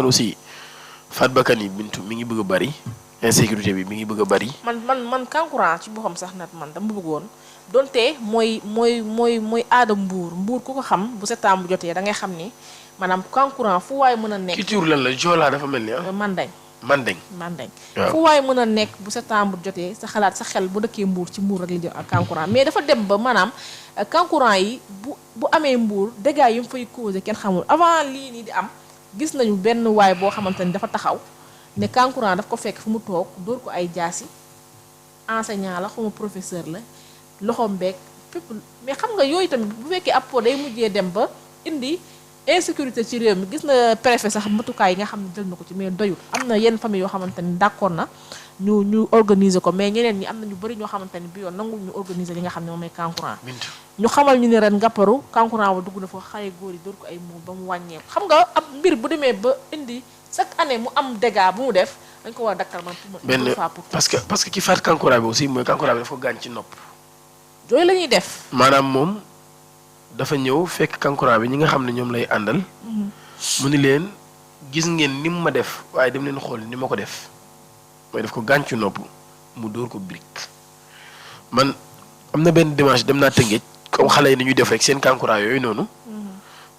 aussi faat bakkan yi bintu mi ngi bëgg a bari insécurité bi mi ngi bëgg a bari. man kankurang ci boppam sax nat man dama bëggoon donte mooy aada mbuur ku ko xam bu septembre bu jotee da ngay xam ni maanaam kankurang fu waay mën a nekk. culture lan la Joola dafa mel ni Mandeng. waaw fu waay mën a nekk bu septembre jotee sa xalaat sa xel bu dëkkee mbuur ci mbuur rek li jëm ak kankurang mais dafa dem ba maanaam kankurang yi bu amee mbuur dégâts yi mu fay causé kenn xamul avant lii nii di am gis nañu benn waay boo xamante ni dafa taxaw ne kankurang daf ko fekk fu mu toog dóor ko ay jaasi enseignant la xawma professeur la loxoom beeg fépp mais xam nga yooyu tamit bu fekkee ab po day mujjee dem ba indi insécurité ci réew mi gis na préfet sax matukaay yi nga xam ne jël na ko ci mais doyul am na yenn famille yoo xamante ni d'accord na ñu organiser ko mais ñeneen ñi am na ñu bëri ñoo xamante ni bi yoon nangul ñu organiser li nga xam ne moom mooy kankurang ñu xamal ñu ne ren ngapparu kankurang wa dugg na fa xale góor yi dóor ko ay muur ba mu wàññeeku xam nga ab mbir bu demee ba indi chaque année mu am dégâts bu mu def dañ ko war a dakkal man benn parce que ki faat kankurang bi aussi mooy kankurang bi dafa ko gaañ ci nopp yooyu la ñuy def maanaam moom dafa ñëw fekk kankurang bi ñi nga xam ne ñoom lay àndal mu ni leen gis ngeen ni mu ma def waaye dem leen xool ni ma ko def mooy def ko gaañ ci nopp mu dóor ko brique man am na benn dimanche dem naa Tëngéej comme xale yi ni ñuy def rek seen kankurang yooyu noonu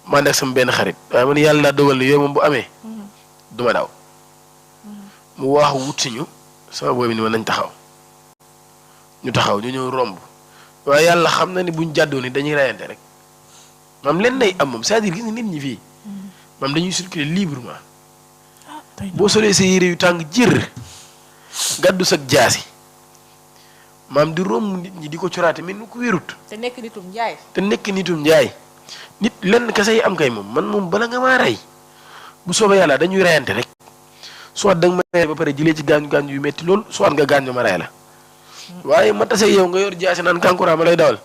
man ak sama benn xarit waaye man yàlla daa dogal ne yooyu moom bu amee duma daw mu waax wut si ñu sama booy bi ni ma nañ taxaw ñu taxaw ñu ñëw romb waaye yàlla xam na ni buñ jàddoo ni dañuy rayante rek maam leen day am moom c'est-à-dire gis nga nit ñi fii maam dañuy circuler librement boo solee sa yére yu tàng jër gàddu sag jaasi maam di romb nit ñi di ko coraate mais nu ko wérut te nekk nitum njaay nit lenn kese yi am kay moom man moom bala nga maa rey bu soobee yàlla dañuy reyante rek soit da nga ma rey ba pare jëlee ci gaañu yu metti lool soit nga gaañ ma rey la waaye ma tase yow nga yor jaasi naan kankurang ma lay dawal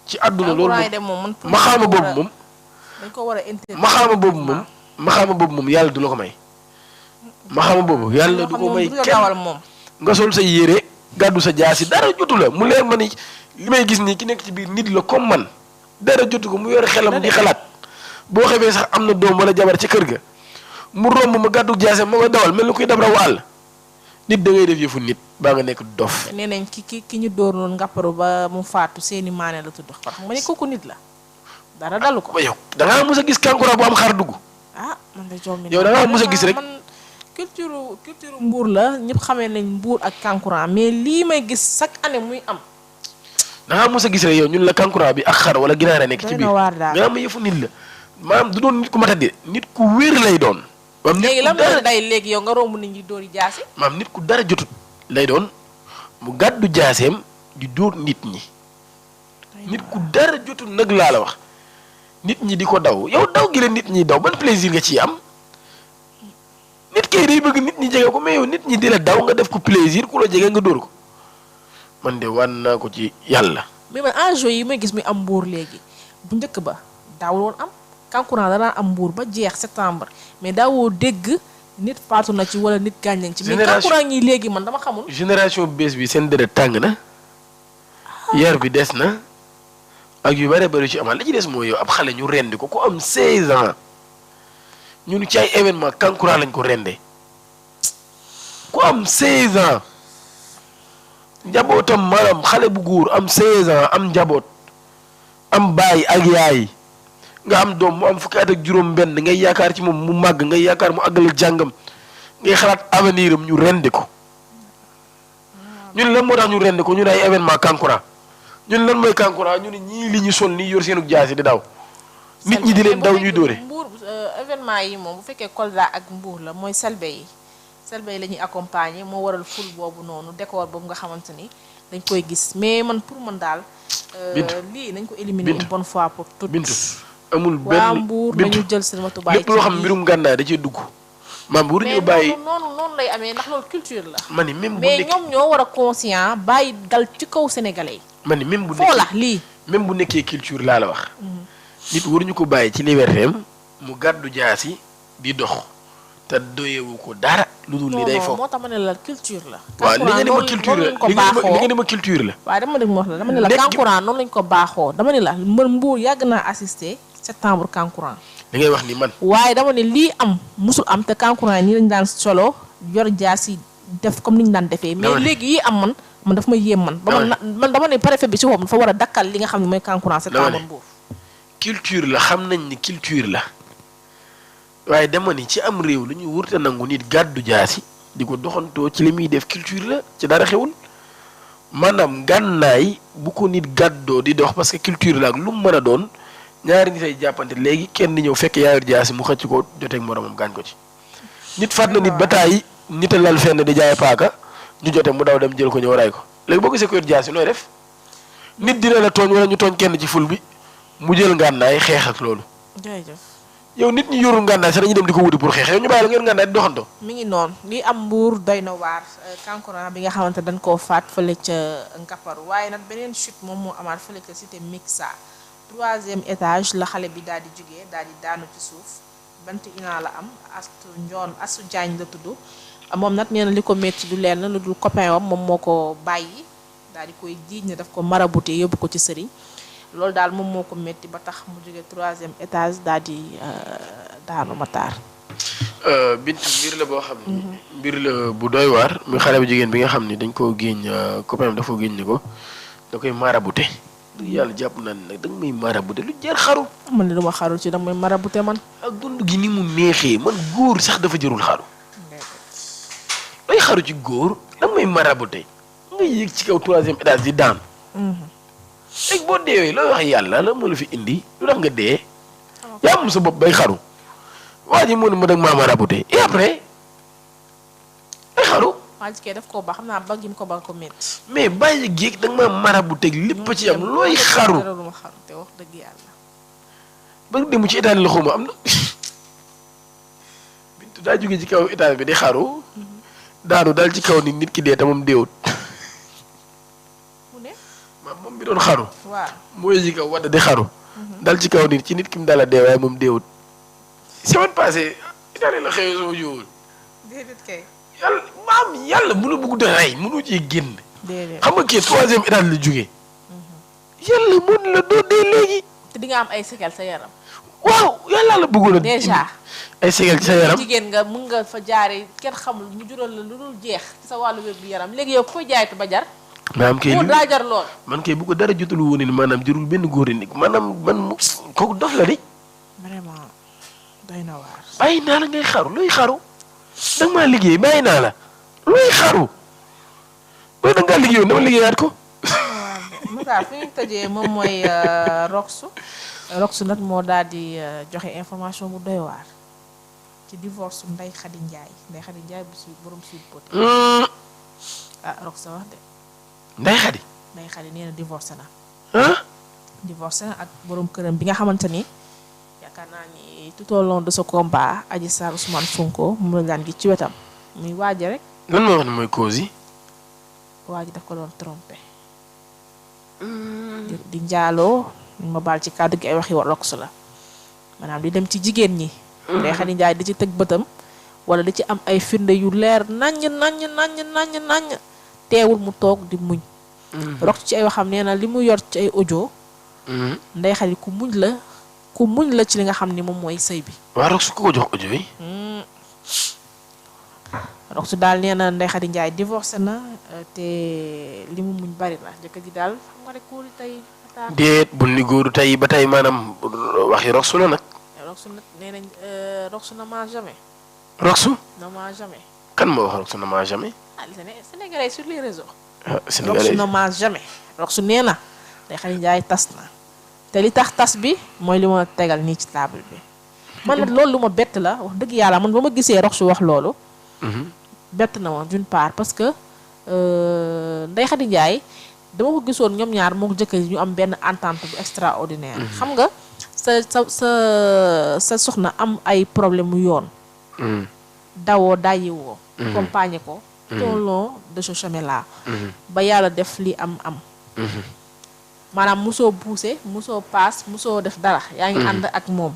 ci àdduna loolu maxaama boobu moom yàlla du la ko may maxaama boobu yàlla du ko may kenn nga sol sa yére gàddu sa jaasi dara jotu la mu leer ma ni li may gis nii ki nekk ci biir nit la comme man dara jotu ko mu yor xelam di xalaat boo xamee sax am na doom wala jabar ci kër ga mu romb ma gàddu jaasi ma koy dawal mel ni kuy dab raw àll nit da ngay def yëfu nit baa nga nekk dof. nee nañ ki ñu dóor noonu ngapparu ba mu faatu seeni maane la tudd xam nga ni kooku nit la dara dalu ko. yow da ngaa mës a gis kankurang bu am xar dugg. man de jommi yow da ngaa mës a gis rek. man culture mbuur la ñëpp xamee nañ mbuur ak kankurang mais lii may gis chaque année muy am. da ngaa mës a gis rek yow ñun la kankurang bi ak xar wala ginaar a nekk ci biir nga ma yëfu nit la maanaam du doon nit ku matadi nit ku wér lay doon. léegi lan moo day léegi yow nga romb nit ñi dóori jaasi. maam nit ku dara jotut lay doon mu gàddu jaaseem di dóor nit ñi nit ku dara jotut nag laa la wax nit ñi di ko daw yow daw gi leen nit ñi daw ban plaisir nga ciy am nit kay day bëgg nit ñi jege ko mais yow nit ñi di la daw nga def ko plaisir ku la jege nga dóor ko man de wan naa ko ci yàlla. mais man enjeu yi may gis muy am mbuur léegi bu njëkk ba daawul woon am. kankurang danaa am mbuur ba jeex septembre mais daawoo dégg nit faatu na ci wala nit gaañ nañ ci. mais kankurang yi léegi man dama xamul. génération bees bi seen deret tàng na. yar bi des na. ak yu bare bari ci amal li ci des mooy yow ab xale ñu rendi ko ku am 16 ans ñun ci ay événement kankurang lañ ko rendee ku am 16 ans njabootam maanaam xale bu góor am 16 ans am njaboot am baay ak yaay. nga am doom mu am fukki at ak juróom benn ngay yaakaar ci moom mu màgg ngay yaakaar mu àggal jàngam ngay xalaat avenir am ñu rendi ko ñun lan moo tax ñu rendi ko ñun ay événement kankurang ñun lan mooy kankurang ñu ne ñii li ñu sol nii yor seenu jaasi di daw nit ñi di leen daw ñuy dóore. mbuur événement yi moom bu fekkee Kolda ak mbuur la mooy selbe yi la ñuy accompagner moo waral ful boobu noonu décor boobu nga xamante ni dañ koy gis mais man pour man daal. lii nañ ko éliminer une bonne fois pour toutes. amul benn waa mbuur nañu jël seen matuwaay lépp loo xam mbirum gànnaay da cee dugg. maam bu ñu bàyyi mais noonu lay amee ndax loolu culture la. ma ni même bu mais ñoom ñoo war a conscient bàyyi dal ci kaw sénégalais yi. ma ni même bu foo la lii. même bu nekkee culture laa la wax. nit waruñu ko bàyyi ci liberté am mu gàddu jaasi di dox te doyewu ko dara. lu dul ni day foofu moo tax ma ne la culture la. waaw li nga ne ma culture la li nga ne ma culture la. waaw dama dégg ma wax la dama ne la kankurang noonu lañ ko baaxoo dama ne la mbuur yàgg naa assister septembre kankurang. li ngay wax ni man. waaye dama ne lii am musul am te kankurang nii lañu daan solo yor jaas yi def comme ni ñu daan defee. mais léegi yii am man daf ma yéem man. ba man dama ne préfet bi si boppam dafa war a dakkal li nga xam ne mooy kankurang sa taamoon boobu. culture la xam nañ ni culture la waaye dama ni ci am réew lu ñu wurte nangu nit gàddu jaasi di ko doxantoo ci li muy def culture la ci dara xewul maanaam gànnaay bu ko nit gàddoo di dox parce que culture la ak lu mu mën a doon ñaari nit ay jàppante léegi kenn di ñëw fekk yaayor jaasi mu xëcc ko joteeg moromam gaañ ko ci. nit faat na nit ba taay nit a lal fenn di jaay paaka ñu jote mu daw dem jël ko ñëw ray ko léegi boo gisee ko yor jaasi nooy def nit dina la tooñ wala ñu tooñ kenn ci ful bi mu jël ngànnaay xeex ak loolu. jërëjëf. yow nit ñi yorul ngànnaay sax dañuy dem di ko wuti pour xeex yow ñu bàyyi la ngeen ngànnaay di doxantoo. mi ngi noonu li am mbuur doy na waar kankurang bi nga xamante dañ koo faat fële ca Ngaparou waaye nag beneen chute moom moo amaat fële ca cité Mixa 3e étage la xale bi daal di jugee daal di daanu ci suuf 21 ans la am Astu Jaañ la tudd moom nag nee na li ko métti du lenn lu dul copain wam moom moo ko bàyyi daal di koy jiiñ ne daf ko marabouté yóbbu ko ci sëriñ loolu daal moom moo ko métti ba tax mu jógee 3e étage daal di daanu Matar. Bintu mbir la boo xam ni. mbir la bu doy waar muy xale bu jigéen bi nga xam ni dañ koo géeñ copain dafa géeñ ni ko da koy marabouté. yàlla jàpp naa ne nag da nga may marabouté lu jar xaru. man de dama xaru ci da nga may marabouté man. ak dund gi ni mu neexee man góor sax dafa jarul xaru. day xaru ci góor da nga may marabouté nga yéeg ci kaw 3e étage di daan. léegi boo deewee looy wax yàlla la moo la fi indi lu tax nga dee. yaa am sa bopp bay xaru. waa ji mu ne ma dag maa marabouté et après day xaru. waa ji kay daf koo ba xam naa ba gi mu ko ba ko métti. mais bàyyi géeg da nga maa marabouté lépp ci am looy xaru. lu ma xaru te wax dëgg yàlla. ba dem ci étage la xuma am na. Bintu daa jógee ci kaw étage bi di xaru. daanu daal ci kaw nit ki dee te moom deewut. moom mi doon xaru. waaw mooy ci kaw wadda di xaru. dal ci kaw nit ci nit ki mu dala dee waaye moom deewut. semaine passée Italie la xëyee soo jiwul. déedéet kay. yàlla mënu bëgg a rey mënu ci génn. déedéet xam nga kii 3e étage la jógee. yàlla mën la doo dee léegi. te di nga am ay séquelles sa yaram. waaw yàlla la bëggoon a. déjà ay séquelles ci sa yaram. jigéen nga mun nga fa jaaree kenn xamul mu jural la lu dul jeex ci sa wàllu wér gu yaram léegi yow koy jaaytu ba jar. maanaam kay daa jar lool. man kay bu ko dara jotul woon ni maanaam jurul benn góor ni maanaam man kooku dof la di. vraiment doy na waar. bàyyi naa la ngay xaru looy xaru. da nga maa liggéey bàyyi naa la. looy xaru. booy da ngaa liggéeyoon dama liggéeyaat ko. Moussa fi ñu tëjee moom mooy Roxu. Roxu nag moo daal di joxe information bu doy waar. ci divorce Ndeye Khady Ndiaye Ndeye Khady Ndiaye bu si borom Sweet Beauté. Roxu wax de. Ndeye Khady. Ndeye Khady nee na divorcé na. divorcé na ak borom këram bi nga xamante ni yaakaar naa ni tout au long de ce combat Adji Sarr Ousmane Sonko mu la daan gi ci wetam muy waaja rek. lan moo wax ne mooy cause yi. waa ji daf ko doon trompé. di njaaloo ma baal ci kàddu gi ay waxi Roxu la maanaam di dem ci jigéen ñi. Ndeye Khady Ndiaye di ci tëg bëtam wala di ci am ay firnde yu leer naññ. teewul mu toog di muñ. Roxu ci ay waxam nee na li mu yor ci ay audio. Ndeye Khady ku muñ la ci li nga xam ni moom mooy sëy bi. waa Roxu ku ko jox audio yi. Roxu daal nee na Ndeye Khady Ndiaye divorcé na te li mu muñ bari na jëkkër ji daal xam nga rek kóolu tey. déet bul ni góoru tey ba tey maanaam waxi Roxu la nag. Roxu nag nee nañ Roxu na maa jamais. Roxu. na maa jamais. kan moo wax Roxu na maa jamais. Sénégalais sur les réseaux. Sénégalais Roxu na maa jamais. Roxu nee na Ndeye Khady Ndiaye tas na te li tax tas bi mooy li ma tegal nii ci table bi man nag loolu lu ma bett la wax dëgg yàlla man ba ma gisee Roxu wax loolu. bett na ma d'une part parce que Ndeye Khady Ndiaye dama ko gisoon ñoom ñaar moo ko jëkkër ñu am benn entente bu extraordinaire. xam nga sa soxna am ay problème mu yoon. dawoo daayiwoo. accompagner ko. tout au long de ce chemin là. ba yàlla def li am. maanaam musoo poussé musoo paas musoo def dara yaa ngi ànd ak moom.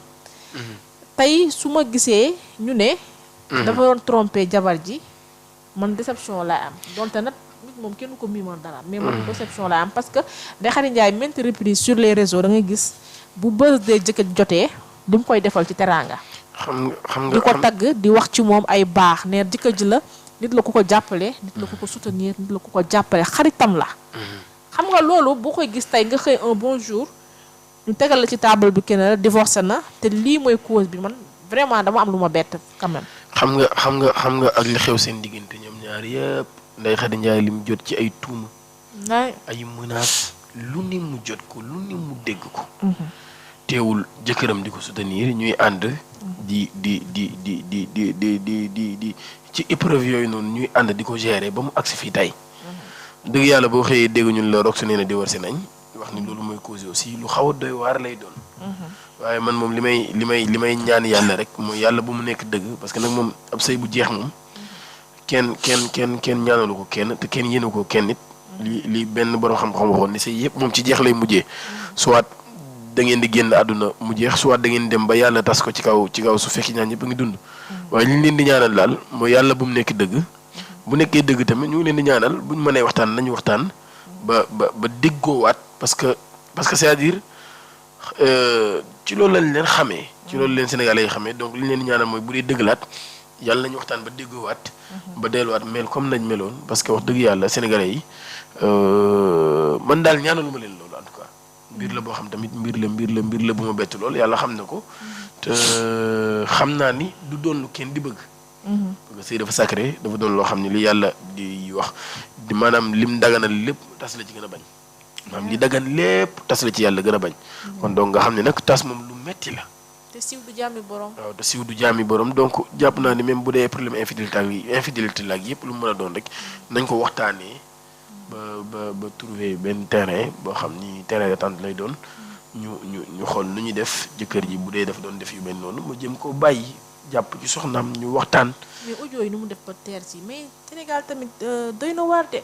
tey su ma gisee ñu ne. dafa doon trompé jabar ji man déception laa am donte nag nit moom kenn ko miimoon dara. mais man déception laa am parce que Ndeye Khady Ndiaye maintes reprises sur les réseaux da ngay gis bu birthday jëkkër jotee li mu koy defal ci teraanga. xam nga di ko tagg di wax ci moom ay baax ne jëkkër ji la nit la ku ko jàppale nit la ku ko soutenir nit la ku ko jàppale xaritam la. xam nga loolu boo koy gis tey nga xëy un bon jour ñu tegal la ci table bi kenn la divorcé na te lii mooy cause bi man vraiment dama am lu ma bett quand même. xam nga ak li xew seen diggante ñoom ñaar yëpp Ndeye Khady Ndiaye li mu jot ci ay tuuma. ay menaces lu ni mu jot ko lu ni mu dégg ko. teewul jëkkëram di ko soutenir ñuy ànd. di ci épreuve yooyu noonu ñuy ànd di ko gérer ba mu agsi fii tey. dëgg yàlla boo xëyee dégg ñun la Rox nee na divorcé nañ wax ni loolu mooy cause aussi lu xaw a doy waar lay doon. waaye man moom li may ñaan yàlla rek mooy yàlla bu mu nekk dëgg parce que nag moom ab sëy bu jeex moom kenn ñaanalu ko kenn te kenn yéene ko kenn nit. li benn borom xam-xam waxoon ni sëy yëpp moom ci jeex lay mujjee soit da ngeen di génn àdduna mu jeex soit da ngeen dem ba yàlla tas ko ci kaw su fekki ñaan ñëpp a ngi dund. waaye li ñu leen di ñaanal daal mooy yàlla bu mu nekk dëgg. bu nekkee dëgg tamit ñu ngi leen di ñaanal bu ñu mënee waxtaan nañu waxtaan ba déggoowaat parce que c'est-à-dire ci loolu lañ leen xamee. ci loolu leen Sénégalais yi xamee donc li ñu leen di ñaanal mooy bu dee dëgglaat yàlla nañu waxtaan ba déggoowaat. ba delluwaat mel comme nañ meloon parce que wax dëgg yàlla Sénégalais yi man daal ñaanaluma leen loolu en tout cas. mbir la boo xam tamit mbir la bu ma bett lool yàlla xam na ko te xam naa ni du doon lu kenn di bëgg. parce que sëy dafa sacré dafa doon loo xam ne li yàlla di wax di maanaam lim daganal lépp tas la ci gën a bañ maanaam li dagan lépp tas la ci yàlla gën a bañ kon donc nga xam ne nag tas moom lu metti la. te siiw du jaami borom. waaw te siiw du jaami borom donc jàpp naa ni même bu dee problème infidélité la ak yëpp lu mu mën a doon rek nañ ko waxtaanee ba trouver benn terrain boo xam ni terrain d'attente lay doon ñu xool nu ñuy def jëkkër ji bu dee dafa doon def yu mel noonu mu jëm ko bàyyi. jàpp ci soxnaam ñu waxtaan. mais audio yi nu mu def ba teer si mais Sénégal tamit doy na waar de.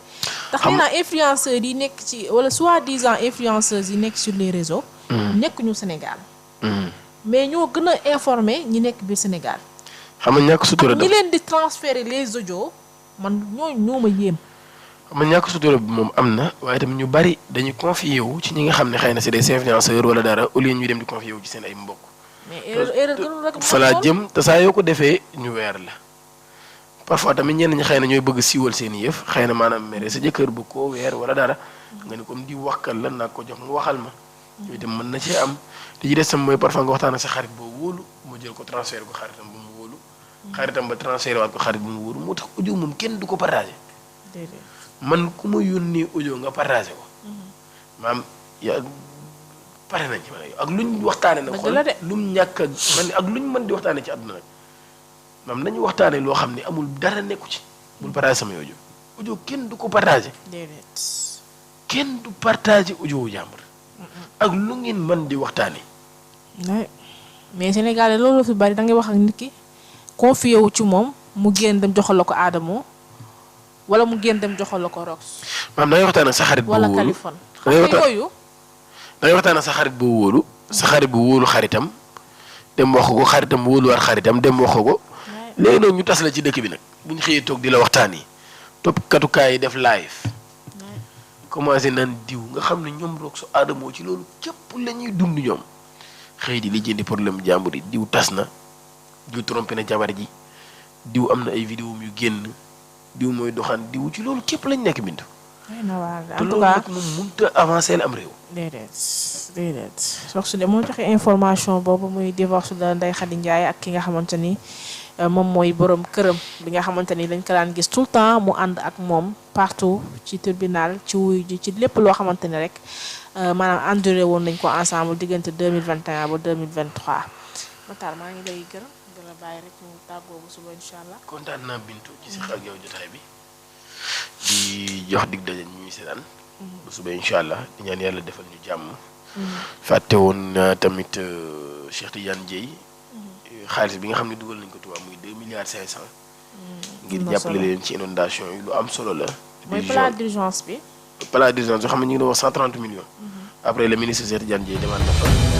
tax nee naa influenceurs yi nekk ci wala soi-disant influenceurs yi nekk sur les réseaux. nekk ñu Sénégal. mais ñoo gën a informé ñi nekk biir Sénégal. xam nga ñàkk sutura ñi leen di transférer les audios man ñoo ma yéem. xam nga ñàkk sutura bi moom am na waaye tamit ñu bari dañuy confié wu ci ñi nga xam ne xëy na c'est des influenceurs wala dara au lieu ñuy dem di confié wu ci seen ay mbokk. mais erreur gënul rek fa laa jëm te saa yoo ko defee ñu weer la parfois tamit ñenn ñi xëy na ñooy bëgg siiwal seen i yëf xëy na maanaam mere sa jëkkër bu ko weer wala dara nga ni comme di waxkat la naa ko jox mu waxal ma. yooyu itam mën na cee am li ci des tam mooy parfois nga waxtaan ak sa xarit boo wóolu mu jël ko transfert ko xaritam bu mu wóolu. xaritam ba transfert waat ko xarit bu mu wóolu moo tax audio moom kenn du ko partagé. man ku ma yónnee audio nga partagé ko. maam yaa pare nañ ci man ak luñ waxtaane nag xool lum ñàkk ak luñ mën di waxtaane ci àdduna nag maam nañu waxtaane loo xam ne amul dara nekku ci bul partagé sama audio kenn du ko partagé kenn du partagé audio wu jàmbur ak lu ngeen mën di waxtaane mais Sénégal loolu fi bari da ngay wax ak nit ki confié wu ci moom mu génn dem joxal la ko Adamo wala mu génn dem joxal la ko Rox maam da ngay waxtaan ak sa xarit wala Kaliphone yooyu da ngay waxtaan ak sa xarit boo wóolu sa xarit bu wóolu xaritam dem wax ko xaritam wóoluwaat xaritam dem wax ko léegi noonu ñu tas la ci dëkk bi nag bu ñu xëyee toog di la waxtaan yi topp katukaay yi def live commencé naan diw nga xam ne ñoom Rox Adamo ci loolu képp la ñuy dund ñoom xëy di li jëndi problème jàmbur yi diw tas na diw trompé na jabar ji diw am na ay vidéo yu génn diw mooy doxaan diw ci loolu képp lañ nekk bindu en te tout loolu cas nag moom mënut a avancer am réew. déedéet Rox de moo joxe information boobu muy divorce de Ndeye Khady Ndiaye ak ki nga xamante ni moom mooy borom këram bi nga xamante ni dañ ko daan gis tout le temps mu ànd ak moom partout ci tribunal ci wuy ji ci lépp loo xamante ni rek maanaam enduré woon nañ ko ensemble diggante 2021 ba 2023. Matar maa ngi lay gërëm di la bàyyi rek ñu tàggoo bu suba incha allah. kontaan naa Bintu ci si ak yow jotaay bi di jox dig daje ñuy seetaan. bu suba incha allah di ñaan yàlla defal ñu jàmm. fàtte woon tamit Cheikh Tidiane Dieye. xaalis bi nga xam ne dugal nañ ko Touba muy 2 milliards 500. ngir jàppale leen ci inondation yi lu am solo la. mooy plan d'urgence bi. plan d'urgence yoo xam ne ñu ngi doon wax 130 millions. après le ministre Cheikh Tidiane Dieye demande na fa.